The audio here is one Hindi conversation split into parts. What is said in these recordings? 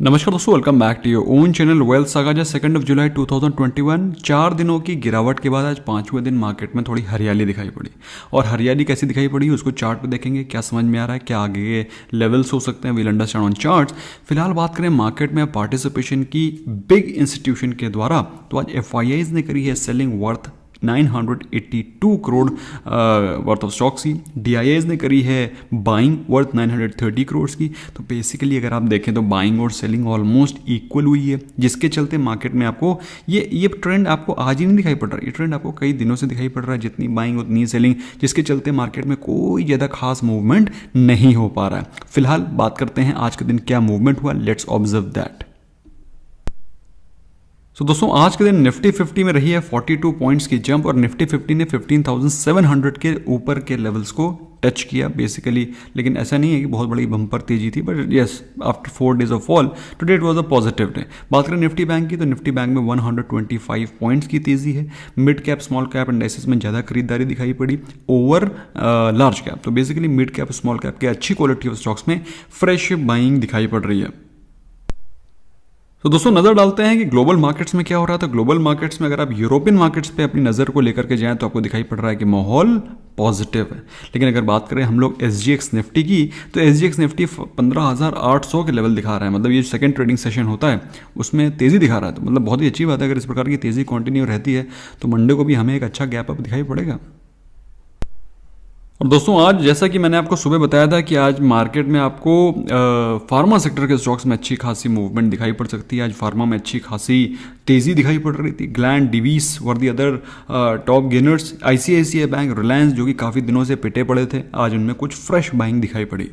नमस्कार दोस्तों, welcome back to your own channel wealth saga. जो 2 जुलाई 2021 4 दिनों की गिरावट के बाद आज 5वें दिन मार्केट में थोड़ी हरियाली दिखाई पड़ी। और हरियाली कैसी दिखाई पड़ी उसको चार्ट पे देखेंगे, क्या समझ में आ रहा है, क्या आगे लेवल्स हो सकते हैं, विल अंडरस्टैंड ऑन चार्ट्स। फिलहाल बात करें मार्केट में पार्टिसिपेशन की बिग इंस्टीट्यूशन के द्वारा, तो आज FIIs ने करी है selling worth 982 crore worth of stocks की। DIIs ने करी है बाइंग वर्थ 930 करोड़ की। तो बेसिकली अगर आप देखें तो बाइंग और सेलिंग ऑलमोस्ट इक्वल हुई है, जिसके चलते मार्केट में आपको ये ट्रेंड आपको आज ही नहीं दिखाई पड़ रहा है, ये ट्रेंड आपको कई दिनों से दिखाई पड़ रहा है, जितनी बाइंग उतनी सेलिंग, जिसके चलते मार्केट में कोई ज़्यादा खास मूवमेंट नहीं हो पा रहा है। फिलहाल बात करते हैं आज के दिन क्या मूवमेंट हुआ, लेट्स ऑब्जर्व दैट। तो दोस्तों आज के दिन निफ्टी 50 में रही है 42 पॉइंट्स की जंप और निफ्टी 50 ने 15,700 के ऊपर के लेवल्स को टच किया बेसिकली। लेकिन ऐसा नहीं है कि बहुत बड़ी बम्पर तेजी थी, but yes after 4 days of fall today it was a positive day. बात करें निफ्टी बैंक की, तो निफ्टी बैंक में 125 पॉइंट्स की तेजी है। Mid cap small cap indexes में ज़्यादा खरीदारी दिखाई पड़ी ओवर लार्ज कैप। तो basically mid cap small cap के अच्छी क्वालिटी ऑफ स्टॉक्स में फ्रेश बाइंग दिखाई पड़ रही है। तो दोस्तों नज़र डालते हैं कि ग्लोबल मार्केट्स में क्या हो रहा था। ग्लोबल मार्केट्स में अगर आप यूरोपियन मार्केट्स पे अपनी नज़र को लेकर के जाएं तो आपको दिखाई पड़ रहा है कि माहौल पॉजिटिव है। लेकिन अगर बात करें हम लोग SGX निफ्टी की, तो SGX निफ्टी 15,800 के लेवल दिखा रहा है। मतलब ये सेकंड ट्रेडिंग सेशन होता है उसमें तेज़ी दिखा रहा है, तो मतलब बहुत ही अच्छी बात है। अगर इस प्रकार की तेज़ी कंटिन्यू रहती है तो मंडे को भी हमें एक अच्छा गैप अप दिखाई पड़ेगा। और दोस्तों आज जैसा कि मैंने आपको सुबह बताया था कि आज मार्केट में आपको फार्मा सेक्टर के स्टॉक्स में अच्छी खासी मूवमेंट दिखाई पड़ सकती है। आज फार्मा में अच्छी खासी तेज़ी दिखाई पड़ रही थी। Gland, Divi's were the other top gainers. ICICI bank, Reliance जो कि काफ़ी दिनों से पिटे पड़े थे, आज उनमें कुछ फ्रेश बाइंग दिखाई पड़ी।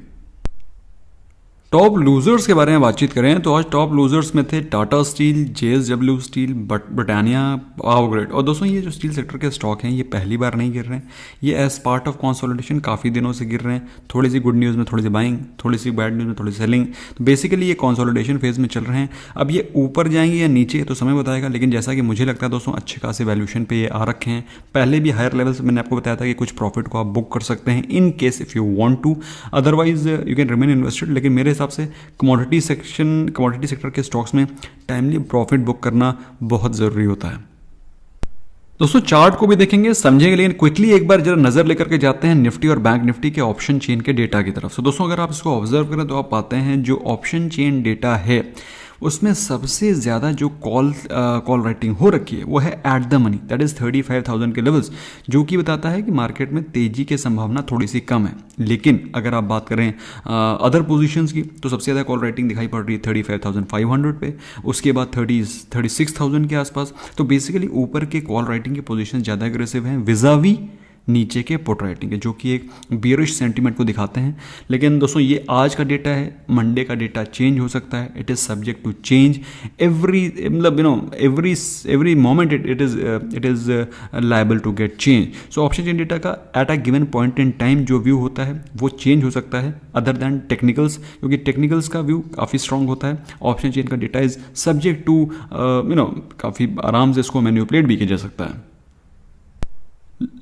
टॉप लूजर्स के बारे में बातचीत करें तो आज टॉप लूजर्स में थे Tata steel, JSW steel, Britannia, power grid. और दोस्तों ये जो स्टील सेक्टर के स्टॉक हैं ये पहली बार नहीं गिर रहे हैं, ये एज पार्ट ऑफ कंसोलिडेशन काफ़ी दिनों से गिर रहे हैं। थोड़ी सी गुड न्यूज़ में थोड़ी सी बाइंग, थोड़ी सी बैड न्यूज़ में थोड़ी सेलिंग। तो बेसिकली ये कंसोलिडेशन फेज में चल रहे हैं। अब ये ऊपर जाएंगे या नीचे तो समय बताएगा, लेकिन जैसा कि मुझे लगता है दोस्तों अच्छे खासे वैल्यूएशन पे ये आ रखे हैं। पहले भी हायर लेवल्स मैंने आपको बताया था कि कुछ प्रॉफिट को आप बुक कर सकते हैं in case if you want to, otherwise you can remain invested. लेकिन मेरे हिसाब से कमोडिटी सेक्टर के स्टॉक्स में टाइमली प्रॉफिट बुक करना बहुत ज़रूरी होता है। दोस्तों चार्ट को भी देखेंगे, समझेंगे, लेकिन क्विकली एक बार जरा नज़र लेकर के जाते हैं निफ्टी और बैंक निफ्टी के ऑप्शन चेन के डेटा की तरफ। दोस्तों अगर आप इसको ऑब्जर्व करें तो आप पाते हैं जो ऑप्शन चेन डेटा है उसमें सबसे ज़्यादा जो कॉल राइटिंग हो रखी है वो है at the money, that is 35,000 के लेवल्स, जो कि बताता है कि मार्केट में तेज़ी की संभावना थोड़ी सी कम है। लेकिन अगर आप बात करें अदर पोजीशंस की, तो सबसे ज़्यादा कॉल राइटिंग दिखाई पड़ रही है 35,500 पे, उसके बाद 36,000 के आसपास। तो बेसिकली ऊपर के कॉल राइटिंग की पोजीशन ज़्यादा एग्रेसिव हैं विज़ावी नीचे के पुट राइटिंग है, जो कि एक बियरिश सेंटीमेंट को दिखाते हैं। लेकिन दोस्तों ये आज का डेटा है, मंडे का डेटा चेंज हो सकता है, it is subject to change every, मतलब every moment it is liable to get change. So option chain data का at a given point in time जो व्यू होता है वो चेंज हो सकता है अदर दैन टेक्निकल्स, क्योंकि टेक्निकल्स का व्यू काफ़ी स्ट्रांग होता है। ऑप्शन चेन का डेटा इज सब्जेक्ट टू काफ़ी आराम से इसको मैनिपुलेट भी किया जा सकता है।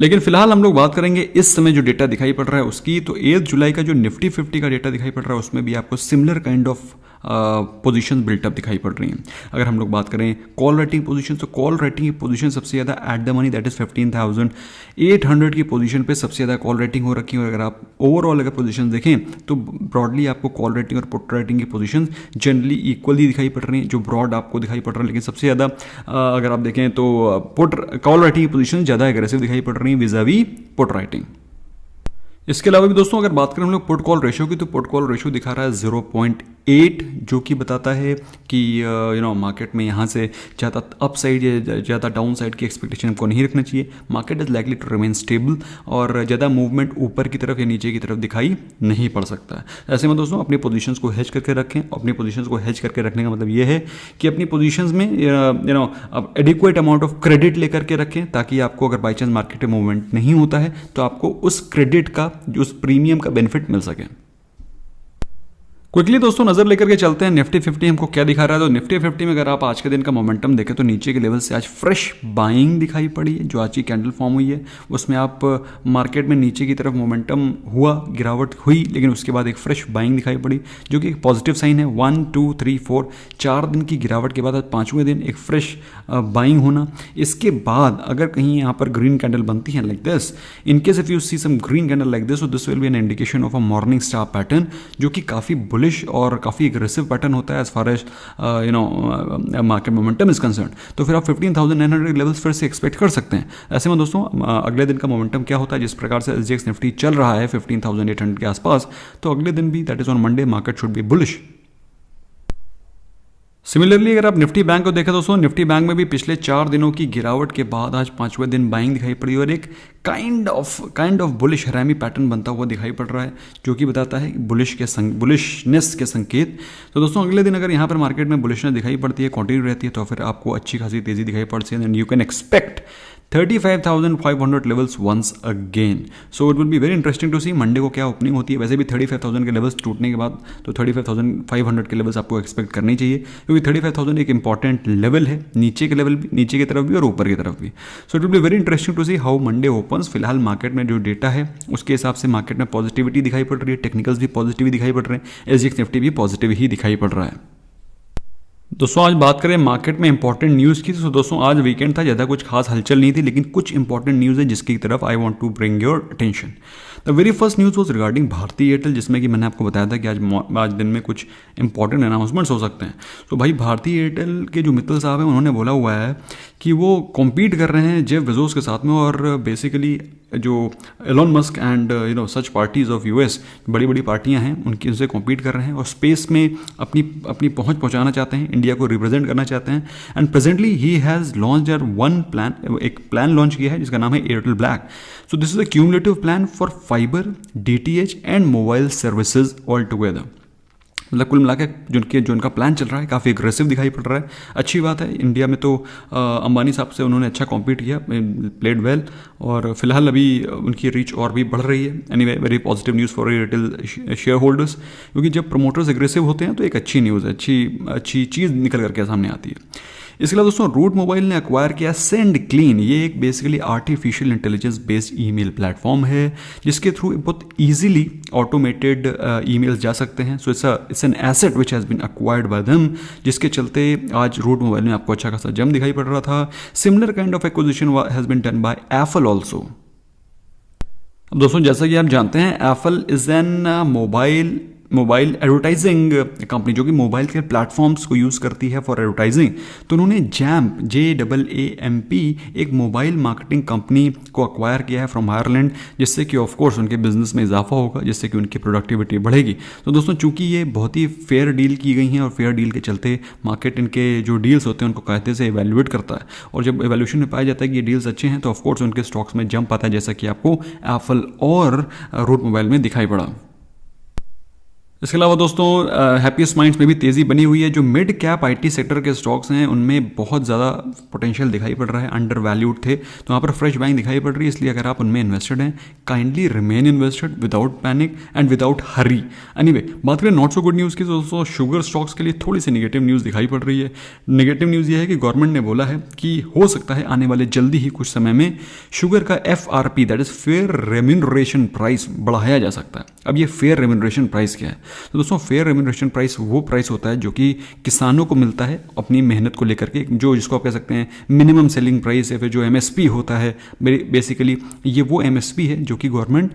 लेकिन फिलहाल हम लोग बात करेंगे इस समय जो डेटा दिखाई पड़ रहा है उसकी। तो 8 जुलाई का जो निफ्टी 50 का डेटा दिखाई पड़ रहा है उसमें भी आपको similar kind of position built up दिखाई पड़ रही हैं। अगर हम लोग बात करें कॉल राइटिंग पोजीशन, तो कॉल राइटिंग की पोजीशन सबसे ज़्यादा at the money, that is 15,800 की पोजीशन पे सबसे ज़्यादा कॉल राइटिंग हो रखी है। और अगर आप ओवरऑल अगर पोजीशन देखें तो ब्रॉडली आपको कॉल राइटिंग और पुट राइटिंग की पोजीशन जनरली इक्वली दिखाई पड़ रही हैं, जो ब्रॉड आपको दिखाई पड़ रहा है। लेकिन सबसे ज़्यादा अगर आप देखें तो कॉल राइटिंग की पोजीशन ज़्यादा एग्रेसिव दिखाई पड़ रही है विज़ावी पुट राइटिंग। इसके अलावा भी दोस्तों अगर बात करें हम लोग पुट कॉल रेशियो की, तो पुट कॉल रेशियो दिखा रहा है 0.8, जो कि बताता है कि मार्केट में यहाँ से ज़्यादा अप साइड या ज़्यादा डाउन साइड की एक्सपेक्टेशन हमको नहीं रखना चाहिए। Market is likely to remain stable और ज़्यादा मूवमेंट ऊपर की तरफ या नीचे की तरफ दिखाई नहीं पड़ सकता है। ऐसे में दोस्तों अपनी पोजीशंस को हेज करके रखें। अपनी पोजीशंस को हेज करके रखने का मतलब ये है कि अपनी पोजीशंस में अब एडिक्वेट अमाउंट ऑफ क्रेडिट लेकर के रखें, ताकि आपको अगर बाई चांस मार्केट में मूवमेंट नहीं होता है तो आपको उस क्रेडिट का, उस प्रीमियम का बेनिफिट मिल सके। क्विकली दोस्तों नजर लेकर के चलते हैं निफ्टी 50 हमको क्या दिखा रहा है। तो निफ्टी 50 में अगर आप आज के दिन का मोमेंटम देखें तो नीचे के लेवल से आज फ्रेश बाइंग दिखाई पड़ी है। जो आज की कैंडल फॉर्म हुई है उसमें आप मार्केट में नीचे की तरफ मोमेंटम हुआ, गिरावट हुई, लेकिन उसके बाद एक फ्रेश बाइंग दिखाई पड़ी जो कि एक पॉजिटिव साइन है। 1 2 3 4 4 दिन की गिरावट के बाद आज पाँचवें दिन एक फ्रेश बाइंग होना। इसके बाद अगर कहीं यहाँ पर ग्रीन कैंडल बनती है like this, in case if you see some green candle like this, this will be an indication of a morning star pattern जो कि काफ़ी बुलिश और काफ़ी एग्रेसिव पैटर्न होता है as far as market momentum is concern. तो फिर आप 15,900 लेवल्स फिर से एक्सपेक्ट कर सकते हैं। ऐसे में दोस्तों अगले दिन का मोमेंटम क्या होता है, जिस प्रकार से एसजीएक्स निफ्टी चल रहा है 15,800 के आसपास, तो अगले दिन भी that is on Monday market should be bullish. Similarly अगर आप निफ्टी बैंक को देखें दोस्तों, निफ्टी बैंक में भी पिछले 4 दिनों की गिरावट के बाद आज पांचवें दिन बाइंग दिखाई पड़ी और एक काइंड ऑफ बुलिश हरामी पैटर्न बनता हुआ दिखाई पड़ रहा है जो कि बताता है बुलिशनेस के संकेत। तो दोस्तों अगले दिन अगर यहाँ पर मार्केट में बुलिशनेस दिखाई पड़ती है, कंटिन्यू रहती है, तो फिर आपको अच्छी खासी तेजी दिखाई पड़ती है and you can expect 35,500 levels once again. So it will be very interesting to see Monday को क्या ओपनिंग होती है। वैसे भी 35,000 के लेवल्स टूटने के बाद तो 35,500 के लेवल्स आपको एक्सपेक्ट करनी चाहिए, क्योंकि 35,000 एक इंपॉर्टेंट लेवल है, नीचे के लेवल भी, नीचे की तरफ भी और ऊपर की तरफ भी। So it will be very interesting to see how Monday opens. फिलहाल मार्केट में जो डेटा है उसके हिसाब से मार्केट में पॉजिटिविटी दिखाई पड़ रही है, टेक्निकल्स भी पॉजिटिव दिखाई पड़ रहे हैं, एसजीएक्स निफ्टी भी पॉजिटिव ही दिखाई पड़ रहा है। दोस्तों आज बात करें मार्केट में इंपॉर्टेंट न्यूज़ की, तो दोस्तों आज वीकेंड था, ज़्यादा कुछ खास हलचल नहीं थी, लेकिन कुछ इंपॉर्टेंट न्यूज़ है जिसकी तरफ I want to bring your attention. The very first news was regarding Bharti Airtel, जिसमें कि मैंने आपको बताया था कि आज दिन में कुछ इंपॉर्टेंट अनाउंसमेंट्स हो सकते हैं। तो भाई भारती एयरटेल के जो मित्तल साहब हैं उन्होंने बोला हुआ है कि वो कॉम्पीट कर रहे हैं जेफ बेजोस के साथ में, और बेसिकली जो Elon Musk and such parties of US, बड़ी बड़ी पार्टियां हैं, उनकी उनसे कॉम्पीट कर रहे हैं और स्पेस में अपनी पहुंच पहुंचाना चाहते हैं, इंडिया को रिप्रेजेंट करना चाहते हैं। And presently he has launch one plan, एक प्लान लॉन्च किया है जिसका नाम है Airtel black. So this is a cumulative plan for fibre, DTH and mobile services all together. मतलब कुल मिला के जो उनका प्लान चल रहा है काफ़ी एग्रेसिव दिखाई पड़ रहा है। अच्छी बात है, इंडिया में तो अंबानी साहब से उन्होंने अच्छा कॉम्पीट किया, प्लेड वेल, और फिलहाल अभी उनकी रीच और भी बढ़ रही है। Anyway very positive news for Airtel share holders, क्योंकि जब प्रमोटर्स एग्रेसिव होते हैं तो एक अच्छी न्यूज़ है, अच्छी चीज़ निकल करके सामने आती है। इसके अलावा दोस्तों रूट मोबाइल ने अक्वायर किया सेंड क्लीन। ये एक basically artificial intelligence based email platform है जिसके थ्रू बहुत इजीली ऑटोमेटेड ईमेल्स जा सकते हैं। So it's an asset which has been acquired by them, जिसके चलते आज रूट मोबाइल में आपको अच्छा खासा जम दिखाई पड़ रहा था। Similar kind of acquisition has been done by Apple also. अब दोस्तों जैसा कि आप जानते हैं Apple is an mobile advertising company जो कि मोबाइल के प्लेटफॉर्म्स को यूज़ करती है फॉर एडवर्टाइजिंग। तो उन्होंने जैम्प JAAMP एक मोबाइल मार्केटिंग कंपनी को अक्वायर किया है फ्रॉम आयरलैंड, जिससे कि ऑफकोर्स उनके बिजनेस में इजाफा होगा, जिससे कि उनकी प्रोडक्टिविटी बढ़ेगी। तो दोस्तों चूंकि ये बहुत ही फेयर डील की गई हैं और फेयर डील के चलते मार्केट इनके जो डील्स होते हैं उनको कायदे से एवेल्युएट करता है, और जब एवेल्यूशन में पाया जाता है कि ये डील्स अच्छे हैं तो ऑफकोर्स उनके स्टॉक्स में जंप आता है, जैसा कि आपको एप्पल और रूट मोबाइल में दिखाई पड़ा। इसके अलावा दोस्तों हैप्पीएस्ट माइंड्स में भी तेज़ी बनी हुई है। जो मिड कैप आईटी सेक्टर के स्टॉक्स हैं उनमें बहुत ज़्यादा पोटेंशियल दिखाई पड़ रहा है, अंडर वैल्यूड थे, तो वहाँ पर फ्रेश बाइंग दिखाई पड़ रही है। इसलिए अगर आप उनमें इन्वेस्टेड हैं kindly remain invested without panic and without Hari. Anyway बात करें नॉट सो गुड न्यूज़ की, तो दोस्तों शुगर स्टॉक्स के लिए थोड़ी सी निगेटिव न्यूज़ दिखाई पड़ रही है। नेगेटिव न्यूज़ ये है कि गवर्नमेंट ने बोला है कि हो सकता है आने वाले जल्दी ही कुछ समय में शुगर का FRP that is fair remuneration price बढ़ाया जा सकता है। अब ये फेयर रेम्यूनरेशन प्राइस क्या है? तो दोस्तों फेयर रेम्यूनरेशन प्राइस वो प्राइस होता है जो कि किसानों को मिलता है अपनी मेहनत को लेकर के, जो जिसको आप कह सकते हैं मिनिमम सेलिंग प्राइस या फिर जो MSP होता है। बेसिकली ये वो MSP है जो कि गवर्नमेंट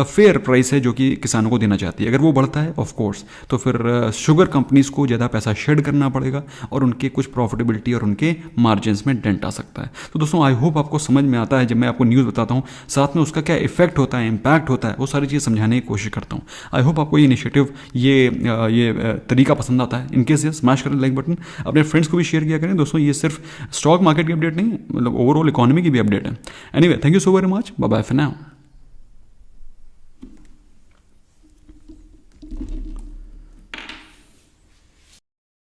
फेयर प्राइस है जो कि किसानों को देना चाहती है। अगर वो बढ़ता है ऑफ कोर्स तो फिर शुगर कंपनीज को ज़्यादा पैसा शेड करना पड़ेगा और उनके कुछ प्रॉफिटेबिलिटी और उनके मार्जिन्स में डेंट आ सकता है। तो दोस्तों आई होप आपको समझ में आता है जब मैं आपको न्यूज़ बताता हूँ, साथ में उसका क्या इफेक्ट होता है, इम्पैक्ट होता है, वो सारी चीज़ समझाने की कोशिश करता हूँ। आई होप आपको ये इनिशिएटिव ये तरीका पसंद आता है। इनकेस ये स्मैश करें लाइक बटन, अपने फ्रेंड्स को भी शेयर किया करें। दोस्तों ये सिर्फ स्टॉक मार्केट की अपडेट नहीं है, मतलब ओवरऑल इकोनॉमी की भी अपडेट है। Anyway thank you so very much, bye bye for now.